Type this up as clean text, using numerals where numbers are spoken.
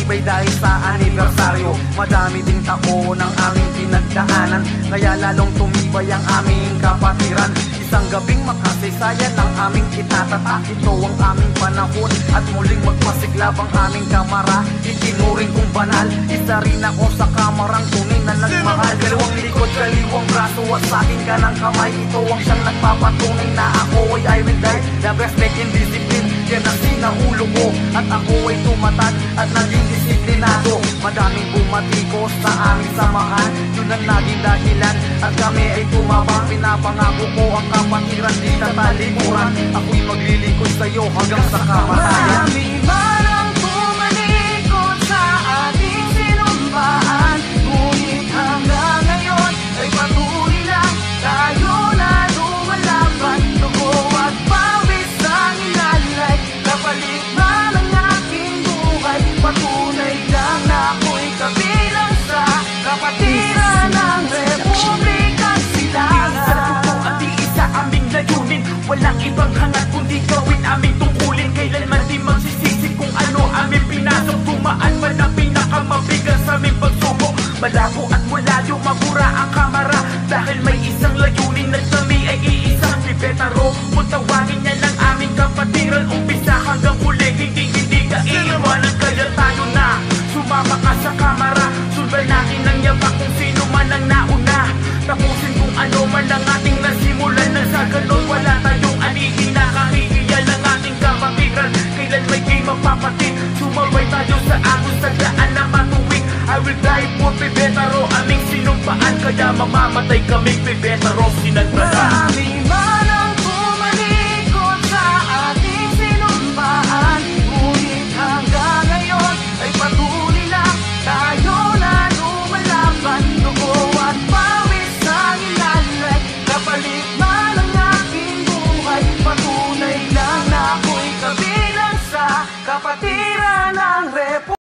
matibay dahil sa anibersaryo. Madami ding taon ang aming pinagdaanan, kaya lalong tumibay ang aming kapatiran. Isang gabing makasaysayan ang aming itatatak. Ito ang aming panahon at muling magpasiklab ang aming kamara. Itinuring kong banal, isa rin ako sa kamarang tunay na nagmahal. Dalawang likod, kaliwang braso at sa akin ka ng kamay. Ito ang siyang nagpapatunay na ako ay I will die. Love, respect and discipline, yan ang sinaulo ko. At ako ay tumatag at naging disiplinado. Madaming bumatikos sa aming samahan, yun ang naging dahilan at kami ay tumabang. Pinapangako ko ang kapatiran, di tatalikuran. Ako'y maglilingkod sa'yo hanggang sa kamatayan. Marami man ang tumalikod sa ating sinumpaan, ngunit hanggang ngayon ay patuloy lang tayo na lumalaban. Dugo at pawis ang inalay, kapalit man ang aking buhay. Patunay lang na ako'y kabilang sa kapatiran ng Republikang Silangan. At iisa aming layunin, walang ibang hangat kundi gawin aming tungkulin. Kailanman di magsisisi kung ano aming pinasok. Tumaan man ang pinakamabigat sa aming pagsubok. Malabo at malayo, mabura ang kamara, dahil may isang layunin na kami ay iisang pipetaro. Kung tawagin niya ng aming kapatiran, umpisa hanggang huli, hindi ka iiwanan. Kaya tayo na, sumama ka sa kamara. Sundan natin ang yapak kung sino man ang nauna. Tapusin kung ano man ang ating nasimulan. Nang sa ganon wala tayong alihin, nakahihiya ng ating kapatiran. Kailan may di mapapatid, sumabay tayo sa agos sa daan na matuwid. I will die for Pibetaro, aming sinumpaan. Kaya mamamatay kaming Pibetaro, sinagpala. Marami man